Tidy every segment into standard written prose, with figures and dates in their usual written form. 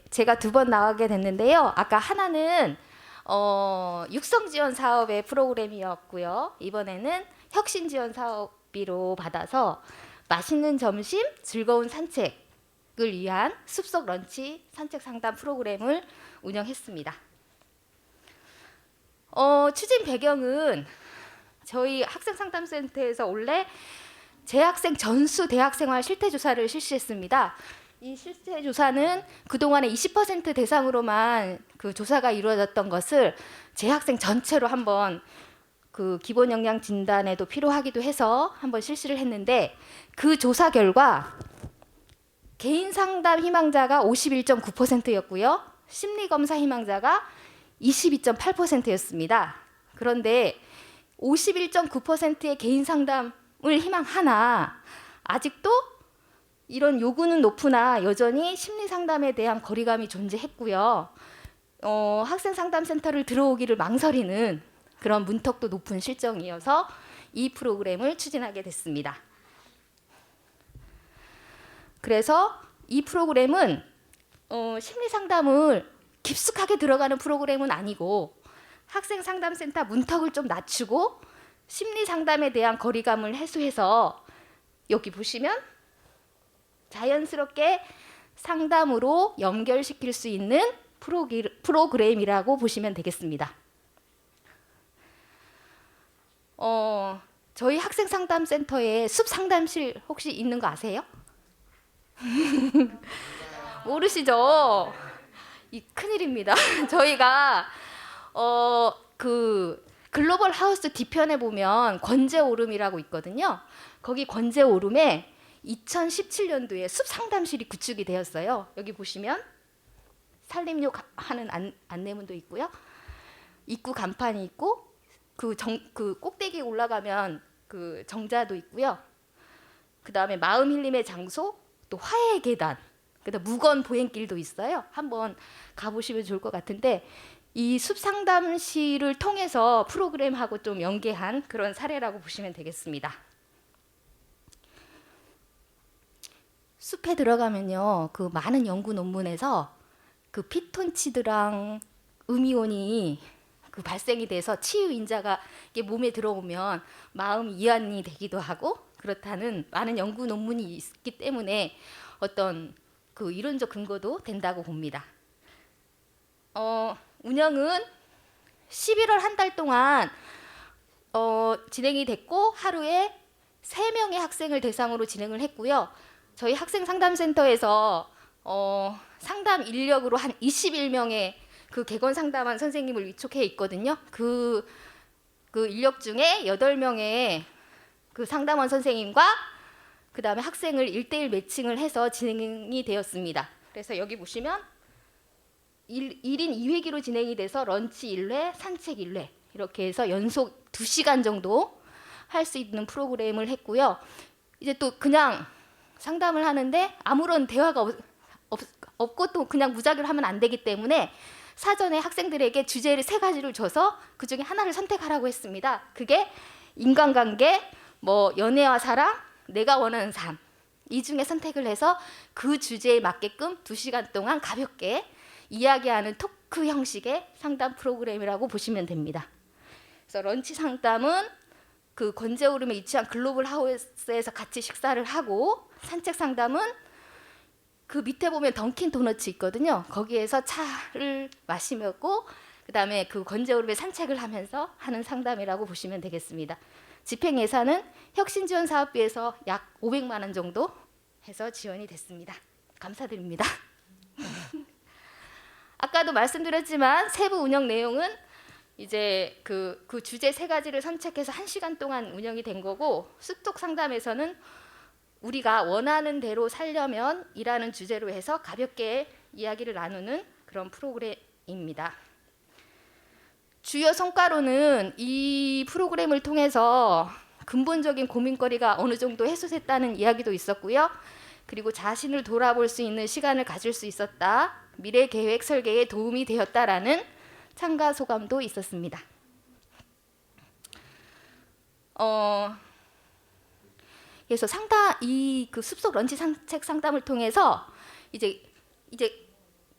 제가 2번 나가게 됐는데요. 아까 하나는 육성 지원 사업의 프로그램이었고요. 이번에는 혁신 지원 사업비로 받아서 맛있는 점심, 즐거운 산책을 위한 숲속 런치 산책 상담 프로그램을 운영했습니다. 추진 배경은 저희 학생상담센터에서 원래 재학생 전수 대학생활 실태조사를 실시했습니다. 이 실태조사는 그동안에 20% 대상으로만 그 조사가 이루어졌던 것을 재학생 전체로 한번 그 기본 역량 진단에도 필요하기도 해서 한번 실시를 했는데, 그 조사 결과 개인 상담 희망자가 51.9%였고요. 심리 검사 희망자가 22.8%였습니다. 그런데 51.9%의 개인 상담을 희망하나 아직도 이런 요구는 높으나 여전히 심리 상담에 대한 거리감이 존재했고요. 학생 상담센터를 들어오기를 망설이는 그런 문턱도 높은 실정이어서 이 프로그램을 추진하게 됐습니다. 그래서 이 프로그램은 심리 상담을 깊숙하게 들어가는 프로그램은 아니고 학생 상담센터 문턱을 좀 낮추고 심리 상담에 대한 거리감을 해소해서 여기 보시면 자연스럽게 상담으로 연결시킬 수 있는 프로그램이라고 보시면 되겠습니다. 저희 학생 상담센터에 숲 상담실 혹시 있는 거 아세요? 모르시죠? 이 큰일입니다. 저희가 그 글로벌 하우스 뒤편에 보면 권제오름이라고 있거든요. 거기 권제오름에 2017년도에 숲 상담실이 구축이 되었어요. 여기 보시면 산림욕 하는 안내문도 있고요. 입구 간판이 있고 그 꼭대기에 올라가면 그 정자도 있고요. 그다음에 마음 힐림의 장소, 또 화해의 계단, 그다음 무건 보행길도 있어요. 한번 가보시면 좋을 것 같은데, 이 숲 상담실을 통해서 프로그램하고 좀 연계한 그런 사례라고 보시면 되겠습니다. 숲에 들어가면요, 그 많은 연구 논문에서 그 피톤치드랑 음이온이 그 발생이 돼서 치유 인자가 몸에 들어오면 마음 이완이 되기도 하고 그렇다는 많은 연구 논문이 있기 때문에 어떤 그 이론적 근거도 된다고 봅니다. 운영은 11월 한 달 동안 진행이 됐고 하루에 3명의 학생을 대상으로 진행을 했고요. 저희 학생 상담센터에서 상담 인력으로 한 21명의 그 객원 상담한 선생님을 위촉해 있거든요. 그 인력 중에 8명의 그 상담원 선생님과 그 다음에 학생을 1대1 매칭을 해서 진행이 되었습니다. 그래서 여기 보시면 1인 2회기로 진행이 돼서 런치 1회, 산책 1회 이렇게 해서 연속 2시간 정도 할 수 있는 프로그램을 했고요. 이제 또 그냥 상담을 하는데 아무런 대화가 없고 또 그냥 무작위로 하면 안 되기 때문에 사전에 학생들에게 주제를 3가지를 줘서 그 중에 하나를 선택하라고 했습니다. 그게 인간관계, 뭐 연애와 사랑, 내가 원하는 삶, 이 중에 선택을 해서 그 주제에 맞게끔 2시간 동안 가볍게 이야기하는 토크 형식의 상담 프로그램이라고 보시면 됩니다. 그래서 런치 상담은 그 권제오름에 위치한 글로벌 하우스에서 같이 식사를 하고, 산책 상담은 그 밑에 보면 던킨 도너츠 있거든요. 거기에서 차를 마시고 그다음에 그 권제오름에 산책을 하면서 하는 상담이라고 보시면 되겠습니다. 집행 예산은 혁신지원 사업비에서 약 500만 원 정도 해서 지원이 됐습니다. 감사드립니다. 아까도 말씀드렸지만 세부 운영 내용은 이제 그 주제 3가지를 선택해서 1시간 동안 운영이 된 거고, 숲속 상담에서는 우리가 원하는 대로 살려면 이라는 주제로 해서 가볍게 이야기를 나누는 그런 프로그램입니다. 주요 성과로는 이 프로그램을 통해서 근본적인 고민거리가 어느 정도 해소됐다는 이야기도 있었고요. 그리고 자신을 돌아볼 수 있는 시간을 가질 수 있었다, 미래 계획 설계에 도움이 되었다라는 참가 소감도 있었습니다. 그래서 이 그 숲속 런치 산책 상담을 통해서 이제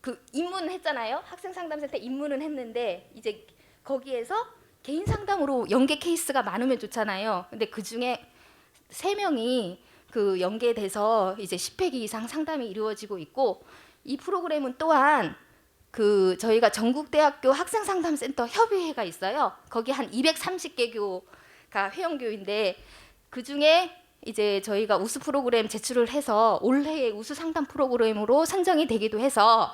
그 입문했잖아요. 학생 상담센터 입문은 했는데 이제 거기에서 개인 상담으로 연계 케이스가 많으면 좋잖아요. 근데 그 중에 3명이 그 연계돼서 이제 10회기 이상 상담이 이루어지고 있고, 이 프로그램은 또한 그 저희가 전국대학교 학생상담센터 협의회가 있어요. 거기 한 230개 교가 회원교인데 그 중에 이제 저희가 우수 프로그램 제출을 해서 올해의 우수 상담 프로그램으로 선정이 되기도 해서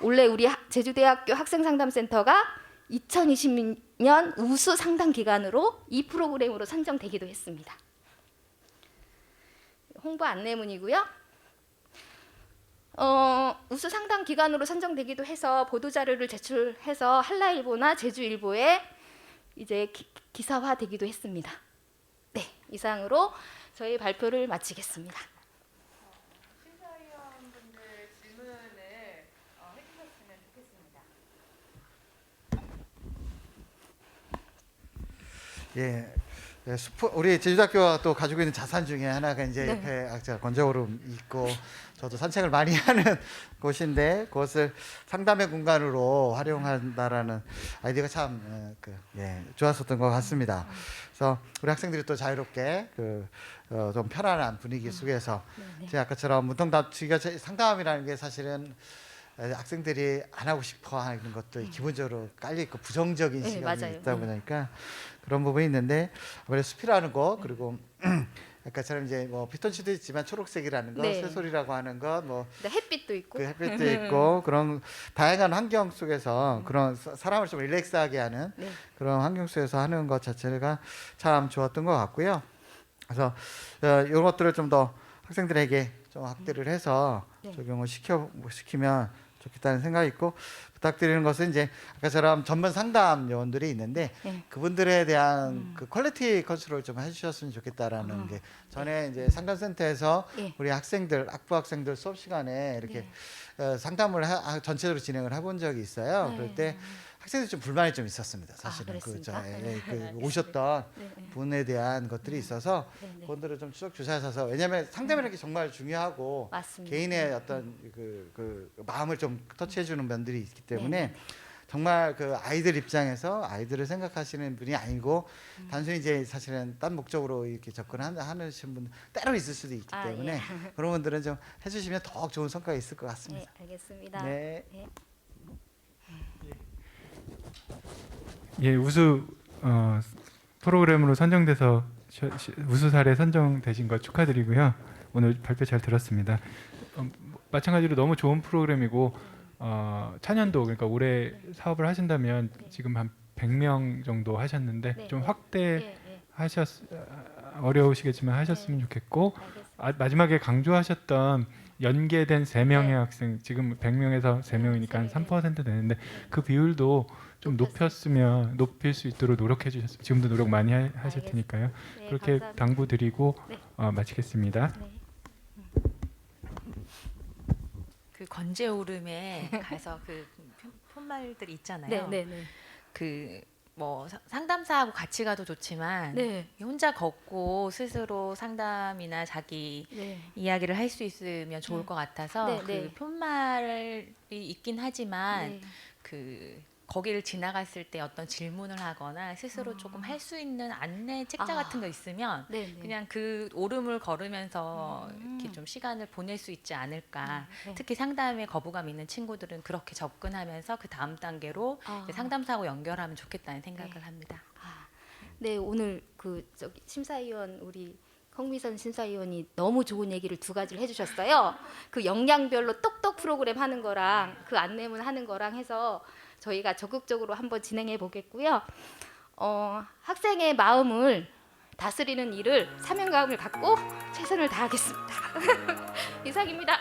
올해 우리 제주대학교 학생상담센터가 2020년 우수 상담 기관으로 이 프로그램으로 선정되기도 했습니다. 홍보 안내문이고요. 우수 상담 기관으로 선정되기도 해서 보도 자료를 제출해서 한라일보나 제주일보에 이제 기사화되기도 했습니다. 네, 이상으로 저희 발표를 마치겠습니다. 심사위원분들 질문을 해주셨으면 좋겠습니다. 예, 우리 제주대학교가 또 가지고 있는 자산 중에 하나가 이제 네. 옆에 제가 건조오름 있고 저도 산책을 많이 하는 곳인데 그것을 상담의 공간으로 활용한다라는 아이디어가 참 좋았었던 것 같습니다. 그래서 우리 학생들이 또 자유롭게 좀 편안한 분위기 속에서 제가 아까처럼 상담이라는 게 사실은 학생들이 안 하고 싶어 하는 것도 기본적으로 깔려 있고 부정적인 네, 시각이 맞아요. 있다 보니까 그런 부분이 있는데 아무래도 숲이라는 거 그리고 아까처럼 이제 뭐 피톤치도 있지만 초록색이라는 거, 네. 새소리라고 하는 것, 뭐 네, 햇빛도 있고 그 햇빛도 있고 그런 다양한 환경 속에서 그런 사람을 좀 릴렉스하게 하는 네. 그런 환경 속에서 하는 것 자체가 참 좋았던 것 같고요. 그래서 이런 것들을 좀 더 학생들에게 좀 확대를 해서 네. 적용을 시키면 좋겠다는 생각이 있고 부탁드리는 것은 이제 아까처럼 전문 상담 요원들이 있는데 네. 그분들에 대한 그 퀄리티 컨트롤 좀 해주셨으면 좋겠다라는 게 전에 이제 상담센터에서 예. 우리 학부 학생들 수업 시간에 이렇게 상담을 전체적으로 진행을 해본 적이 있어요. 네. 그럴 때 학생들이 좀 불만이 좀 있었습니다. 사실은 그랬습니까? 그 오셨던 네, 네. 분에 대한 것들이 있어서 네, 네. 그분들을 좀 추적 조사하셔서 왜냐하면 상담이라는 게 정말 중요하고 맞습니다. 개인의 어떤 그 마음을 좀 터치해주는 면들이 있기 때문에 네, 네. 정말 그 아이들 입장에서 아이들을 생각하시는 분이 아니고 단순히 이제 사실은 딴 목적으로 이렇게 접근하는 분 때로 있을 수도 있기 때문에 예. 그런 분들은 좀 해주시면 더욱 좋은 성과가 있을 것 네, 같습니다. 알겠습니다. 네. 네. 예, 우수 프로그램으로 선정돼서 우수 사례 선정되신 것 축하드리고요. 오늘 발표 잘 들었습니다. 마찬가지로 너무 좋은 프로그램이고 차년도 그러니까 올해 사업을 하신다면 지금 한 100명 정도 하셨는데 네, 좀 네. 확대 예, 어려우시겠지만 하셨으면 좋겠고 알겠습니다. 마지막에 강조하셨던 연계된 3명의 네. 학생 지금 100명에서 3명이니까 한 네. 3% 되는데 그 비율도 좀 높일 수 있도록 노력해 주셨으면 지금도 노력 많이 하실 테니까요. 네, 그렇게 감사합니다. 당부드리고 네. 마치겠습니다. 네. 그 건재오름에 가서 그 푯말들 있잖아요. 네, 네, 네. 그 뭐 상담사하고 같이 가도 좋지만 네. 혼자 걷고 스스로 상담이나 자기 네. 이야기를 할 수 있으면 좋을 것 같아서 네, 그 네. 푯말이 있긴 하지만 네. 그 거기를 지나갔을 때 어떤 질문을 하거나 스스로 조금 할 수 있는 안내 책자 아. 같은 거 있으면 네, 네. 그냥 그 오름을 걸으면서 이렇게 좀 시간을 보낼 수 있지 않을까. 네. 특히 상담에 거부감 있는 친구들은 그렇게 접근하면서 그 다음 단계로 아. 이제 상담사하고 연결하면 좋겠다는 생각을 네. 합니다. 네, 오늘 그 저기 심사위원 우리 홍미선 심사위원이 너무 좋은 얘기를 2가지를 해주셨어요. 그 역량별로 똑똑 프로그램 하는 거랑 그 안내문 하는 거랑 해서 저희가 적극적으로 한번 진행해 보겠고요. 학생의 마음을 다스리는 일을 사명감을 갖고 최선을 다하겠습니다. 이상입니다.